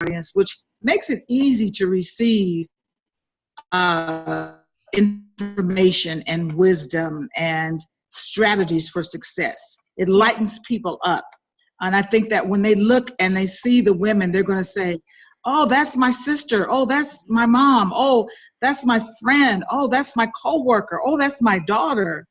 audience, which makes it easy to receive information and wisdom and strategies for success. It lightens people up. And I think that when they look and they see the women, they're going to say, oh, that's my sister. Oh, that's my mom. Oh, that's my friend. Oh, that's my coworker. Oh, that's my daughter.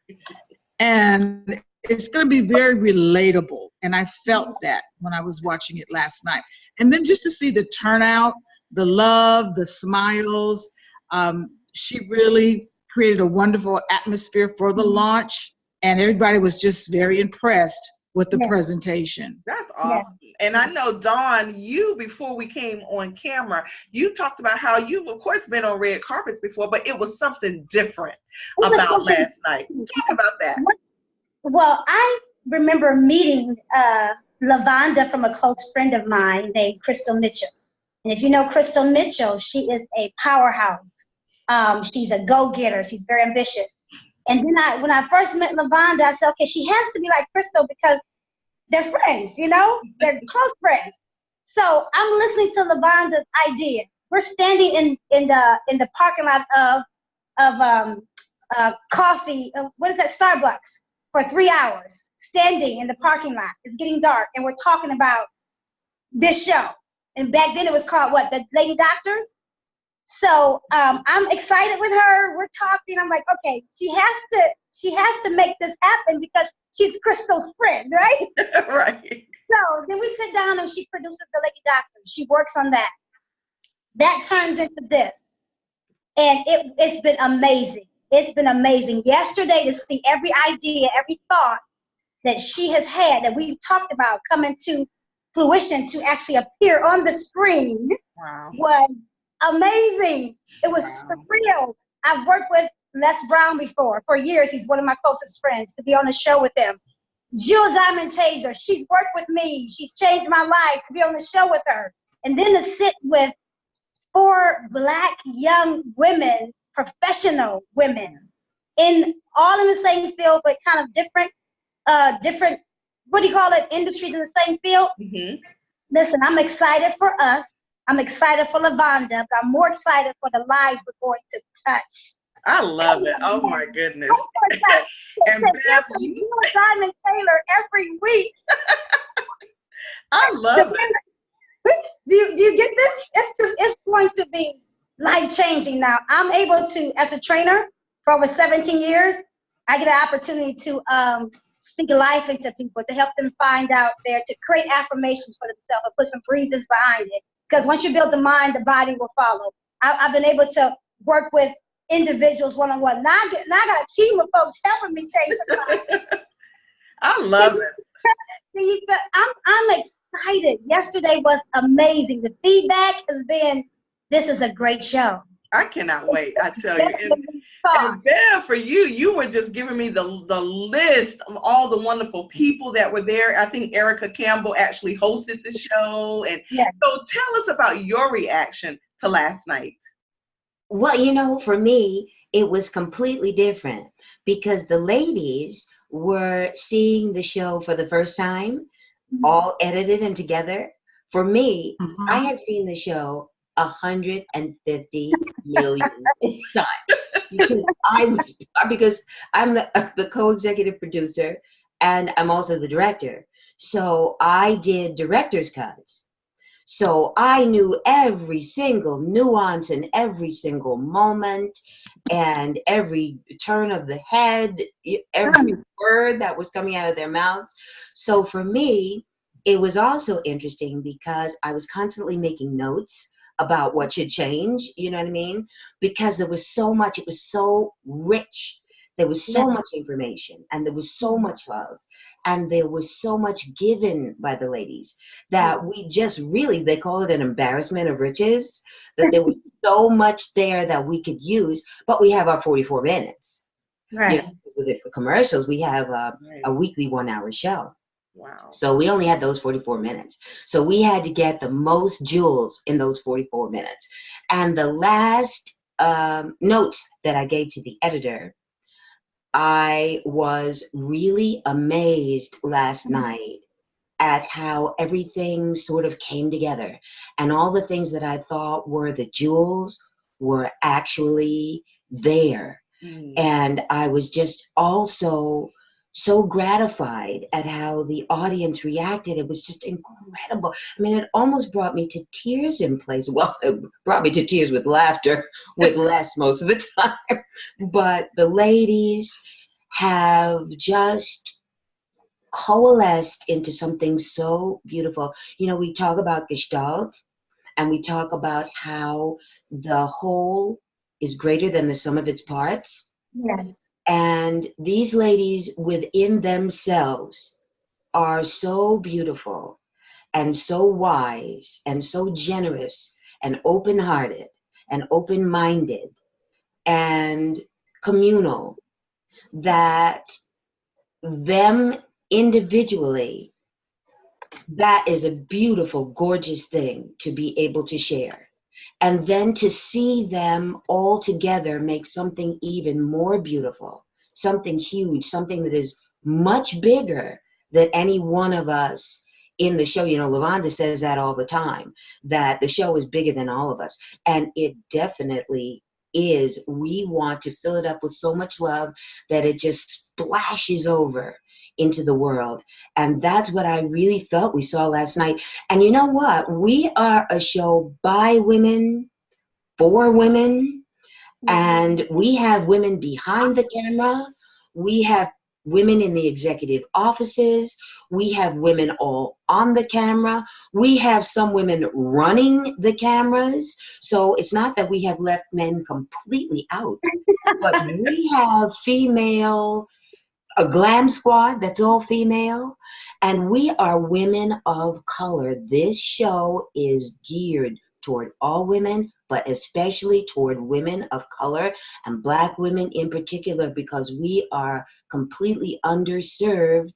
And it's going to be very relatable. And I felt that when I was watching it last night. And then just to see the turnout, the love, the smiles, she really created a wonderful atmosphere for the launch. And everybody was just very impressed with the presentation. That's awesome. And I know, Dawn, you, before we came on camera, you talked about how you've, of course, been on red carpets before, but it was something different about last night. Talk about that. Well, I remember meeting Lavonda from a close friend of mine named Crystal Mitchell. And if you know Crystal Mitchell, she is a powerhouse. She's a go-getter. She's very ambitious. And then when I first met Lavonda, I said, okay, she has to be like Crystal because they're friends, you know? They're close friends. So I'm listening to Lavonda's idea. We're standing in the parking lot of coffee, what is that, Starbucks, for 3 hours, standing in the parking lot. It's getting dark, and we're talking about this show. And back then it was called, what, the Lady Doctors? So I'm excited with her. We're talking. I'm like, okay, she has to make this happen because she's Crystal's friend, right? Right. So then we sit down and she produces the Lady Doctor. She works on that. That turns into this. And it's been amazing. It's been amazing. Yesterday, to see every idea, every thought that she has had that we've talked about coming to fruition to actually appear on the screen was amazing. It was surreal. I've worked with Les Brown before for years. He's one of my closest friends, to be on the show with him. Jill Diamond Taser, she's worked with me. She's changed my life to be on the show with her. And then to sit with 4 Black young women, professional women, all in the same field, but kind of different, what do you call it, industries in the same field. Mm-hmm. Listen, I'm excited for us. I'm excited for Lavonda, but I'm more excited for the lives we're going to touch. I love it. Oh my goodness. And Beth, you and Diamond Taylor every week. I love it. Do you get this? It's going to be life-changing now. I'm able to, as a trainer for over 17 years, I get an opportunity to speak life into people, to help them find out there, to create affirmations for themselves and put some breezes behind it. Because once you build the mind, the body will follow. I've been able to work with individuals one-on-one. Now I got a team of folks helping me change the mind. I love it. I'm excited. Yesterday was amazing. The feedback has been, this is a great show. I cannot wait, I tell you. And Bev, for you were just giving me the list of all the wonderful people that were there. I think Erica Campbell actually hosted the show. And so tell us about your reaction to last night. Well, you know, for me, it was completely different because the ladies were seeing the show for the first time, all edited and together. For me, I had seen the show 150 million times because I'm the co-executive producer and I'm also the director. So I did director's cuts. So I knew every single nuance and every single moment and every turn of the head, every word that was coming out of their mouths. So for me, it was also interesting because I was constantly making notes about what should change, you know what I mean? Because there was so much, it was so rich. There was so much information and there was so much love and there was so much given by the ladies that we just really, they call it an embarrassment of riches, that there was so much there that we could use, but we have our 44 minutes. Right. You know, with the commercials, we have a weekly 1-hour show. Wow. So we only had those 44 minutes. So we had to get the most jewels in those 44 minutes. And the last notes that I gave to the editor, I was really amazed last night at how everything sort of came together, and all the things that I thought were the jewels were actually there. And I was just also so gratified at how the audience reacted. It was just incredible. I mean, it almost brought me to tears in places. Well, it brought me to tears with laughter, with less most of the time. But the ladies have just coalesced into something so beautiful. You know, we talk about Gestalt, and we talk about how the whole is greater than the sum of its parts. Yes. And these ladies within themselves are so beautiful and so wise and so generous and open-hearted and open-minded and communal, that them individually, that is a beautiful, gorgeous thing to be able to share. And then to see them all together make something even more beautiful, something huge, something that is much bigger than any one of us in the show. You know, Lavonda says that all the time, that the show is bigger than all of us. And it definitely is. We want to fill it up with so much love that it just splashes over into the world. And that's what I really felt we saw last night. And you know what? We are a show by women, for women, and we have women behind the camera. We have women in the executive offices. We have women all on the camera. We have some women running the cameras. So it's not that we have left men completely out, but we have a glam squad that's all female, and we are women of color. This show is geared toward all women, but especially toward women of color and Black women in particular, because we are completely underserved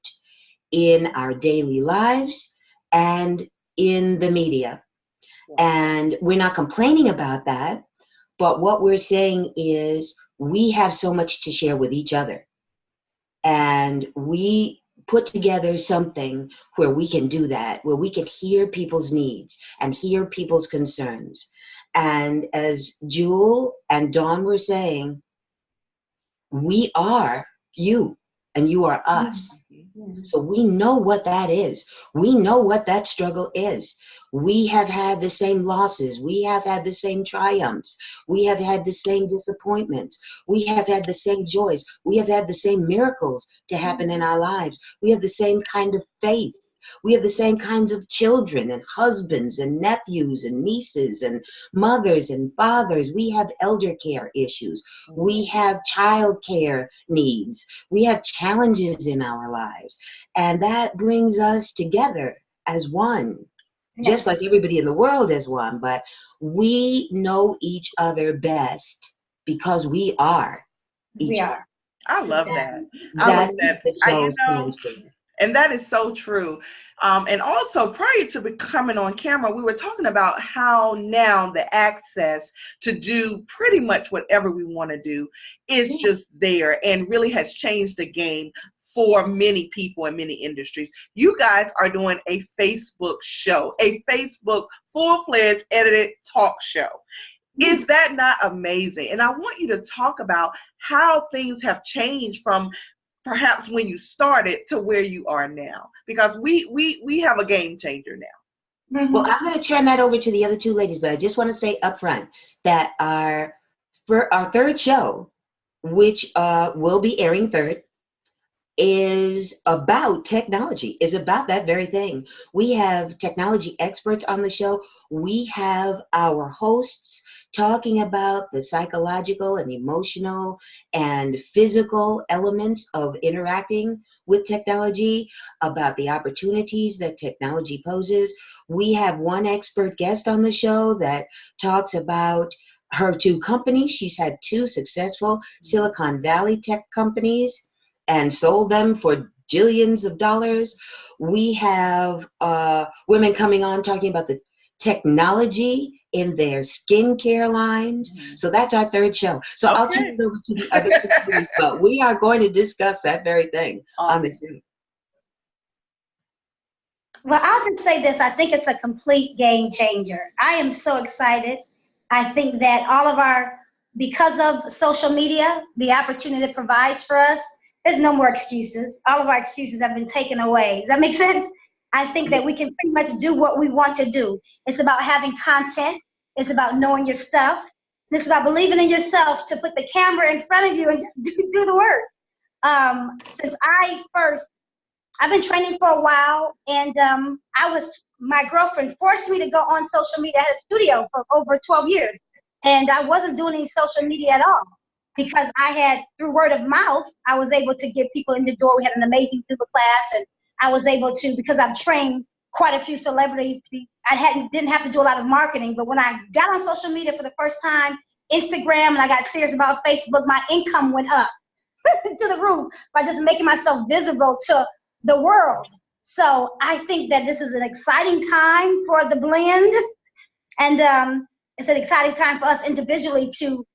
in our daily lives and in the media. And we're not complaining about that, but what we're saying is we have so much to share with each other. And we put together something where we can do that, where we can hear people's needs and hear people's concerns. And as Jewel and Dawn were saying, we are you and you are us. So we know what that is. We know what that struggle is. We have had the same losses. We have had the same triumphs. We have had the same disappointments. We have had the same joys. We have had the same miracles to happen in our lives. We have the same kind of faith. We have the same kinds of children and husbands and nephews and nieces and mothers and fathers. We have elder care issues. We have child care needs. We have challenges in our lives. And that brings us together as one, just like everybody in the world is one. But we know each other best because we are each other. I love that. That's what the show stands for. And that is so true. And also, prior to becoming on camera, we were talking about how now the access to do pretty much whatever we want to do is just there, and really has changed the game for many people in many industries. You guys are doing a Facebook show, a Facebook full-fledged edited talk show. Is that not amazing? And I want you to talk about how things have changed from perhaps when you started to where you are now, because we have a game changer now. Well, I'm going to turn that over to the other two ladies, but I just want to say up front that our third show, which will be airing third, is about technology, is about that very thing. We have technology experts on the show. We have our hosts talking about the psychological and emotional and physical elements of interacting with technology, about the opportunities that technology poses. We have one expert guest on the show that talks about her two companies. She's had two successful Silicon Valley tech companies and sold them for jillions of dollars. We have women coming on talking about the technology in their skincare lines. So that's our third show. So I'll turn it over to the other two, but we are going to discuss that very thing on the show. Well, I'll just say this. I think it's a complete game changer. I am so excited. I think that because of social media, the opportunity it provides for us, there's no more excuses. All of our excuses have been taken away. Does that make sense? I think that we can pretty much do what we want to do. It's about having content. It's about knowing your stuff. It's about believing in yourself to put the camera in front of you and just do the work. Since I've been training for a while, and my girlfriend forced me to go on social media. I had a studio for over 12 years, and I wasn't doing any social media at all because through word of mouth, I was able to get people in the door. We had an amazing Zumba class, and I was able to, because I've trained quite a few celebrities, didn't have to do a lot of marketing, but when I got on social media for the first time, Instagram, and I got serious about Facebook, my income went up to the roof by just making myself visible to the world. So I think that this is an exciting time for the blend, and it's an exciting time for us individually to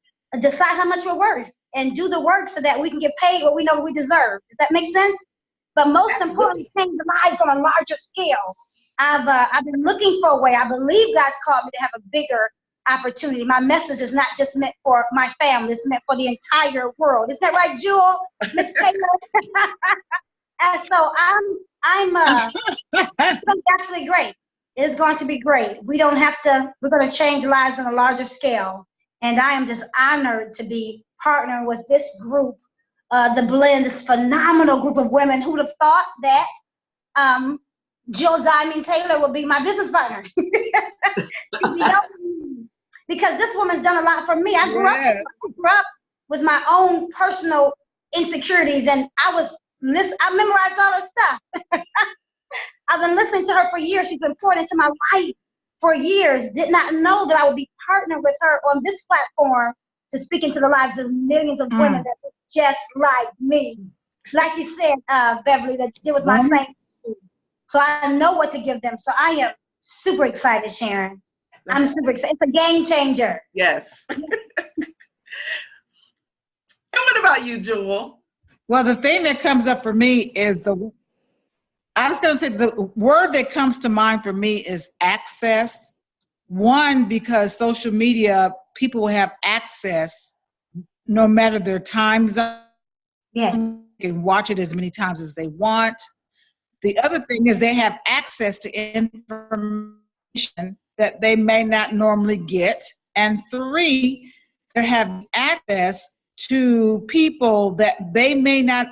decide how much we're worth and do the work so that we can get paid what we know we deserve. Does that make sense? But most importantly, change lives on a larger scale. I've been looking for a way. I believe God's called me to have a bigger opportunity. My message is not just meant for my family; it's meant for the entire world. Is that right, Jewel? Miss Taylor? And so I'm actually great. It's going to be great. We're going to change lives on a larger scale. And I am just honored to be partnering with this group, the blend, this phenomenal group of women. Who'd have thought that Jill Diamond Taylor would be my business partner? Because this woman's done a lot for me. I grew up with my own personal insecurities, and I memorized all her stuff. I've been listening to her for years. She's been poured into my life for years. Did not know that I would be partnering with her on this platform to speak into the lives of millions of women that are just like me. Like you said, Beverly, that deal with my same issues. So I know what to give them. So I am super excited, Sharon. I'm super excited. It's a game changer. Yes. And what about you, Jewel? Well, the thing that comes up for me is the word that comes to mind for me is access. One, because social media, people will have access no matter their time zone. Yeah. They can watch it as many times as they want. The other thing is they have access to information that they may not normally get. And three, they have access to people that they may not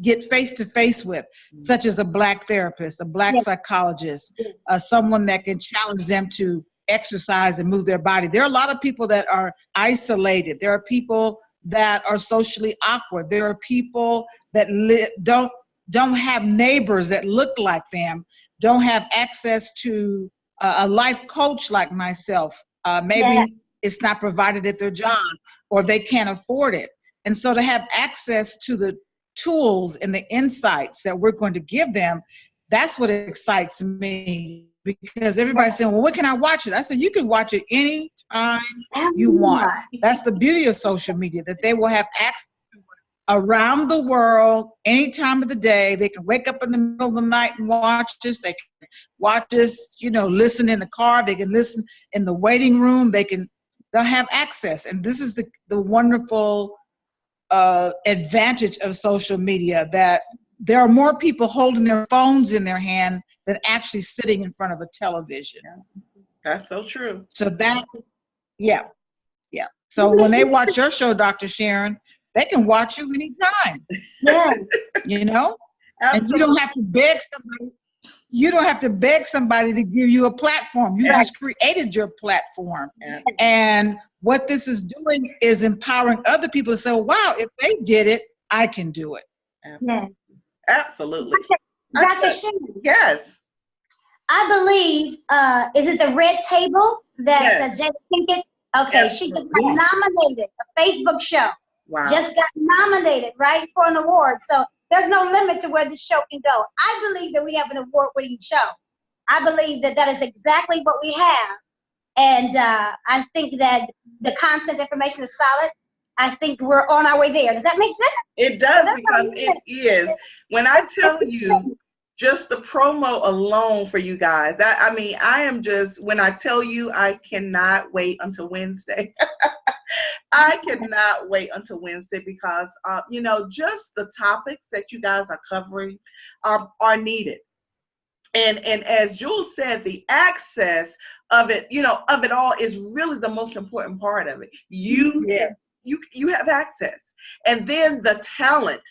get face-to-face with, such as a Black therapist, a Black psychologist, someone that can challenge them to exercise and move their body. There are a lot of people that are isolated. There are people that are socially awkward. There are people that don't have neighbors that look like them, don't have access to a life coach like myself. Maybe it's not provided at their job, or they can't afford it. And so to have access to the tools and the insights that we're going to give them, that's what excites me, because everybody's saying, well, when can I watch it? I said, you can watch it anytime you want. That's the beauty of social media, that they will have access around the world, any time of the day. They can wake up in the middle of the night and watch this. They can watch this, listen in the car. They can listen in the waiting room. They'll have access. And this is the wonderful advantage of social media, that there are more people holding their phones in their hand than actually sitting in front of a television. That's so true. So yeah. So when they watch your show, Dr. Sharon, they can watch you anytime. Yeah. And you don't have to beg somebody. You don't have to beg somebody to give you a platform. You just created your platform. And what this is doing is empowering other people to say, wow, if they did it, I can do it. Absolutely. Dr. Sharon. Yes. I believe, is it the Red Table that Jada Pinkett? Okay, she just got nominated, a Facebook show. Wow. Just got nominated, right, for an award. So there's no limit to where this show can go. I believe that we have an award-winning show. I believe that is exactly what we have. And I think that the content information is solid. I think we're on our way there. Does that make sense? It does, because it is. When I tell you just the promo alone for you guys. I mean, I am just, when I tell you, I cannot wait until Wednesday. I cannot wait until Wednesday because, you know, just the topics that you guys are covering are needed. And as Jules said, the access of it, you know, of it all is really the most important part of it. You have access, and then the talent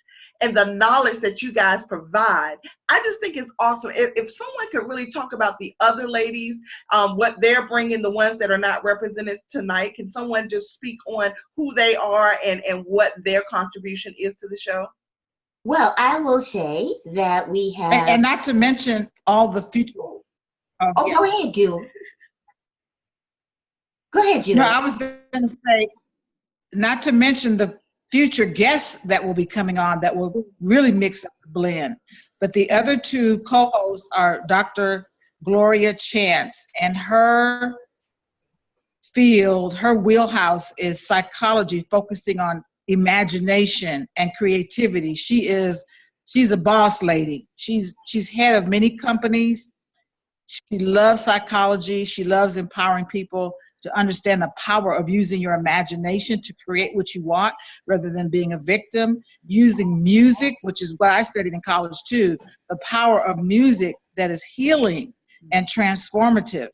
and the knowledge that you guys provide. I just think it's awesome. If someone could really talk about the other ladies, what they're bringing, the ones that are not represented tonight, can someone just speak on who they are and what their contribution is to the show? Well, I will say that we have, and not to mention all the future. Go ahead, Jewel. Go ahead, Jewel. No, I was going to say, not to mention the future guests that will be coming on that will really mix up the blend. But the other two co-hosts are Dr. Gloria Chance, and her field, her wheelhouse is psychology, focusing on imagination and creativity. She's a boss lady. She's head of many companies. She loves psychology. She loves empowering people to understand the power of using your imagination to create what you want rather than being a victim. Using music, which is what I studied in college too, the power of music that is healing and transformative,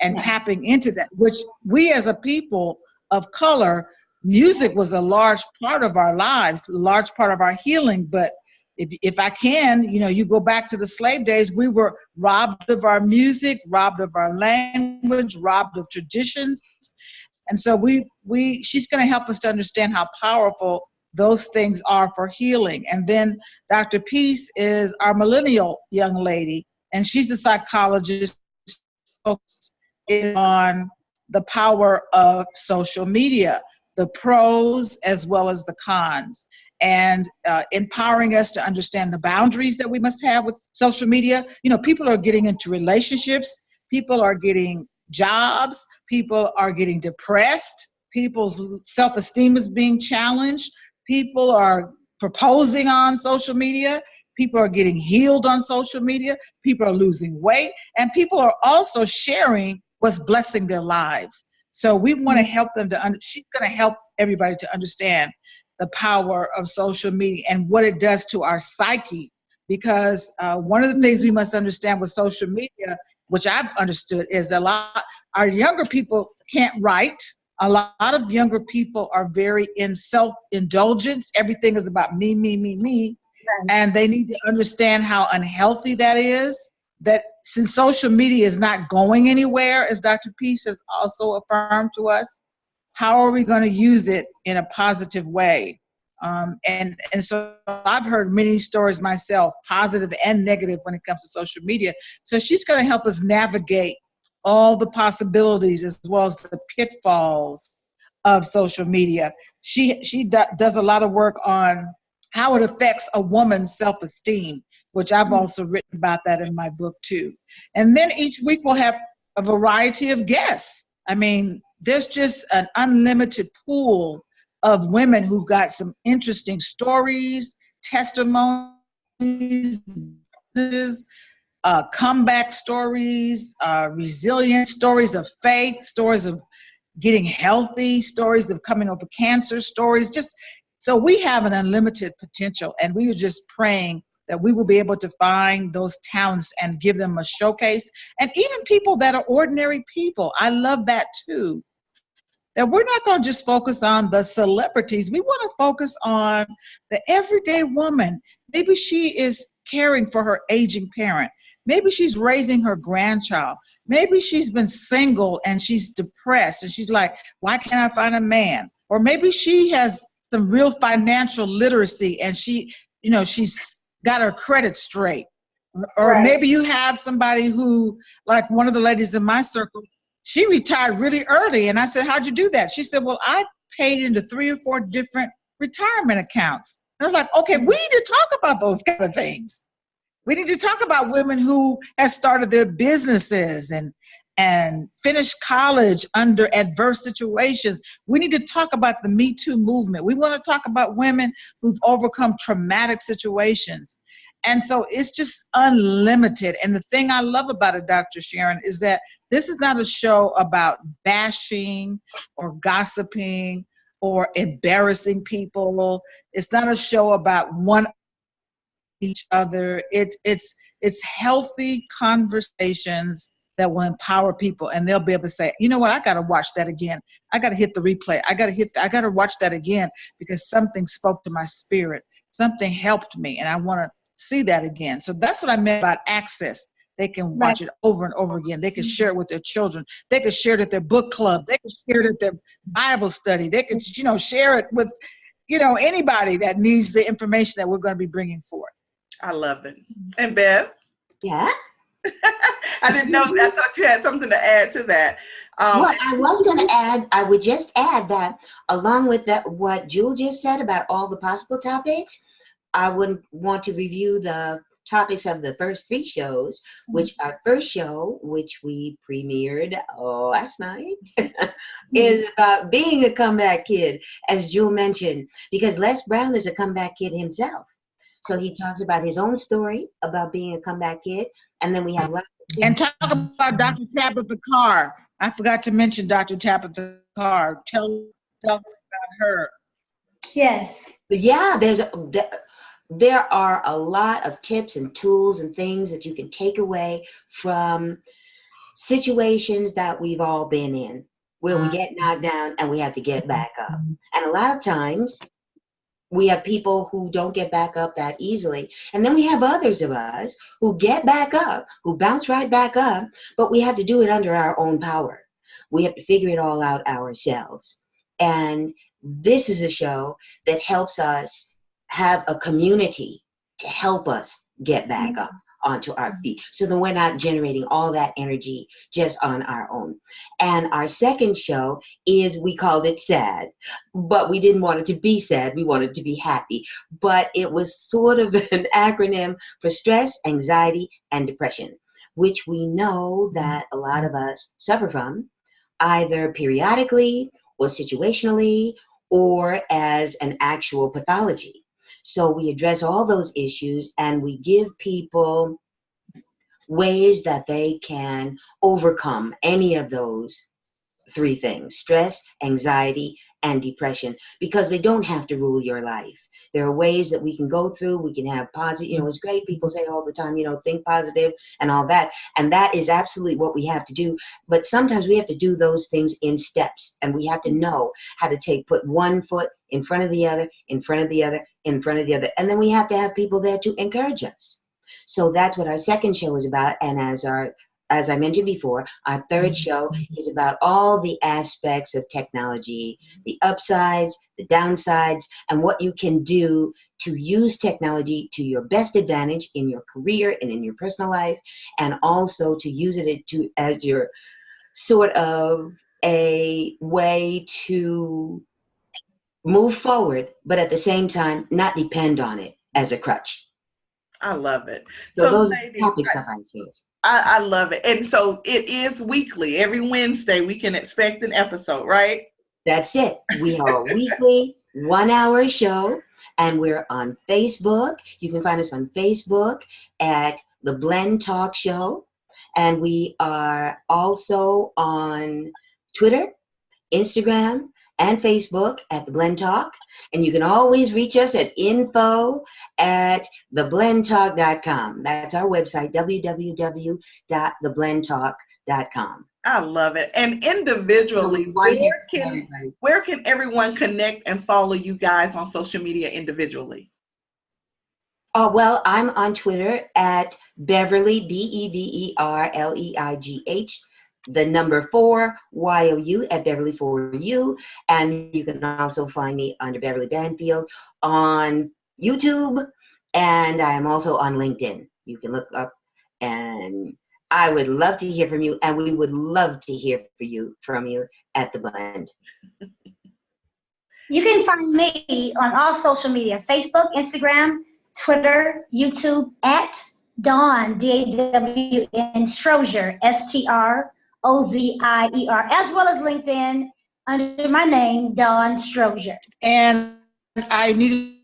and tapping into that, which we as a people of color, music was a large part of our lives, a large part of our healing. But if I can, you know, you go back to the slave days, we were robbed of our music, robbed of our language, robbed of traditions. And so she's going to help us to understand how powerful those things are for healing. And then Dr. Peace is our millennial young lady, and she's a psychologist focused on the power of social media, the pros as well as the cons, and empowering us to understand the boundaries that we must have with social media. You know, people are getting into relationships, people are getting jobs, people are getting depressed, people's self-esteem is being challenged, people are proposing on social media, people are getting healed on social media, people are losing weight, and people are also sharing what's blessing their lives. So we want to help them she's going to help everybody to understand the power of social media and what it does to our psyche. Because one of the things we must understand with social media, which I've understood, is our younger people can't write. A lot of younger people are very in self-indulgence. Everything is about me, me, me, me. Right. And they need to understand how unhealthy that is. That since social media is not going anywhere, as Dr. Peace has also affirmed to us, how are we going to use it in a positive way? And so I've heard many stories myself, positive and negative, when it comes to social media. So she's going to help us navigate all the possibilities as well as the pitfalls of social media. She does a lot of work on how it affects a woman's self-esteem, which I've also written about that in my book too. And then each week we'll have a variety of guests. I mean, there's just an unlimited pool of women who've got some interesting stories, testimonies, comeback stories, resilient stories of faith, stories of getting healthy, stories of coming over cancer, stories. Just so we have an unlimited potential, and we are just praying that we will be able to find those talents and give them a showcase. And even people that are ordinary people, I love that too. That we're not going to just focus on the celebrities. We want to focus on the everyday woman. Maybe she is caring for her aging parent. Maybe she's raising her grandchild. Maybe she's been single and she's depressed and she's like, why can't I find a man? Or maybe she has some real financial literacy and she's got her credit straight. Or right. Maybe you have somebody who, like one of the ladies in my circle, she retired really early. And I said, how'd you do that? She said, well, I paid into 3 or 4 different retirement accounts. And I was like, okay, we need to talk about those kind of things. We need to talk about women who have started their businesses and finished college under adverse situations. We need to talk about the Me Too movement. We want to talk about women who've overcome traumatic situations. And so it's just unlimited. And the thing I love about it, Dr. Sharon, is that this is not a show about bashing or gossiping or embarrassing people. It's not a show about one each other. It's healthy conversations that will empower people, and they'll be able to say, you know what, I got to watch that again. I got to hit the replay. I got to watch that again because something spoke to my spirit. Something helped me, and I want to see that again. So that's what I meant about access. They can watch it over and over again. They can share it with their children. They can share it at their book club. They can share it at their Bible study. They can, share it with, anybody that needs the information that we're going to be bringing forth. I love it. And Bev? Yeah. I didn't know. I thought you had something to add to that. Well, I was going to add, I would just add that along with that, what Jewel just said about all the possible topics, I would want to review the topics of the first 3 shows, which our first show, which we premiered last night, is about being a comeback kid, as Jewel mentioned, because Les Brown is a comeback kid himself. So he talks about his own story about being a comeback kid, and then we have and talk about Dr. Tabitha Carr. I forgot to mention Dr. Tabitha Carr. Tell about her. Yes. But yeah, there are a lot of tips and tools and things that you can take away from situations that we've all been in, where we get knocked down and we have to get back up. And a lot of times, we have people who don't get back up that easily. And then we have others of us who get back up, who bounce right back up, but we have to do it under our own power. We have to figure it all out ourselves. And this is a show that helps us have a community to help us get back up onto our feet, so that we're not generating all that energy just on our own. And our second show we called it Sad, but we didn't want it to be sad, we wanted it to be happy. But it was sort of an acronym for stress, anxiety, and depression, which we know that a lot of us suffer from, either periodically or situationally or as an actual pathology. So we address all those issues and we give people ways that they can overcome any of those 3 things: stress, anxiety, and depression, because they don't have to rule your life. There are ways that we can go through. We can have positive, it's great. People say all the time, think positive and all that. And that is absolutely what we have to do. But sometimes we have to do those things in steps, and we have to know how to put one foot in front of the other, in front of the other, in front of the other. And then we have to have people there to encourage us. So that's what our second show is about. And as I mentioned before, our third show is about all the aspects of technology, the upsides, the downsides, and what you can do to use technology to your best advantage in your career and in your personal life, and also to use it as your sort of a way to move forward, but at the same time, not depend on it as a crutch. I love it. So those are topics of our shows. I love it. And so it is weekly. Every Wednesday we can expect an episode, right? That's it. We are a weekly 1-hour show, and we're on Facebook. You can find us on Facebook at The Blend Talk Show. And we are also on Twitter, Instagram, and Facebook at The Blend Talk. And you can always reach us at info@theblendtalk.com. That's our website, www.theblendtalk.com. I love it. And individually, where can everyone connect and follow you guys on social media individually? Well, I'm on Twitter at Beverly, BEVERLEIGH, the number 4 YOU at Beverly 4U. And you can also find me under Beverly Banfield on YouTube. And I am also on LinkedIn. You can look up, and I would love to hear from you. And we would love to hear from you at The Blend. You can find me on all social media: Facebook, Instagram, Twitter, YouTube, at Dawn, DAWN, Strozier, STROZIER, as well as LinkedIn under my name, Dawn Strozier. And I need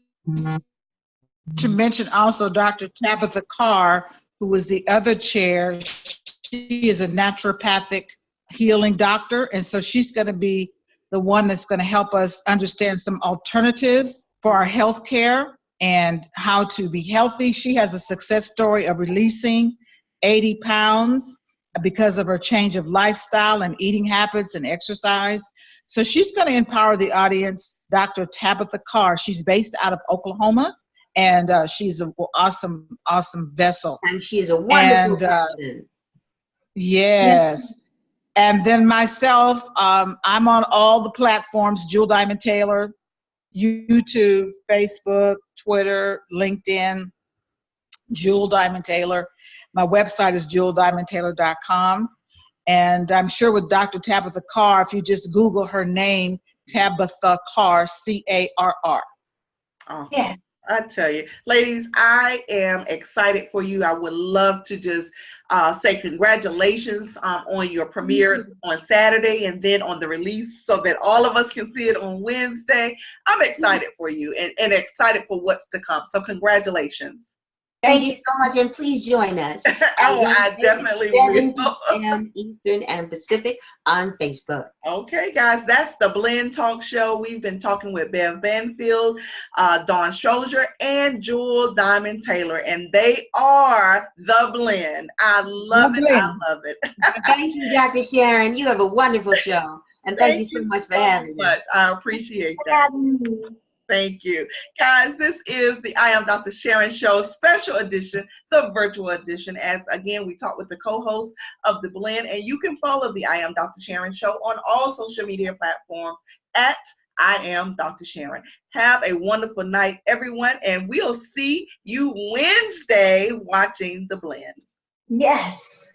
To mention also Dr. Tabitha Carr, who was the other chair. She is a naturopathic healing doctor, and so she's going to be the one that's going to help us understand some alternatives for our health care and how to be healthy. She has a success story of releasing 80 pounds because of her change of lifestyle and eating habits and exercise. So she's going to empower the audience. Dr. Tabitha Carr, she's based out of Oklahoma, and she's an awesome, awesome vessel. And she is a wonderful person. Yes. And then myself, I'm on all the platforms, Jewel Diamond Taylor, YouTube, Facebook, Twitter, LinkedIn, Jewel Diamond Taylor. My website is jeweldiamondtaylor.com. And I'm sure with Dr. Tabitha Carr, if you just Google her name, Tabitha Carr, C-A-R-R. Oh, yeah. I tell you, ladies, I am excited for you. I would love to just say congratulations on your premiere on Saturday and then on the release so that all of us can see it on Wednesday. I'm excited for you and excited for what's to come. So congratulations. Thank you so much, and please join us. I definitely will. 7 p.m. Eastern and Pacific on Facebook. Okay, guys, that's the Blend Talk Show. We've been talking with Bev Banfield, Dawn Strozier, and Jewel Diamond Taylor, and they are the Blend. I love it. I love it. Thank you, Dr. Sharon. You have a wonderful show, and thank you so much for having me. I appreciate that. Thank you. Guys, this is the I Am Dr. Sharon Show special edition, the virtual edition, as again, we talk with the co-hosts of The Blend, and you can follow the I Am Dr. Sharon Show on all social media platforms at I Am Dr. Sharon. Have a wonderful night, everyone, and we'll see you Wednesday watching The Blend. Yes.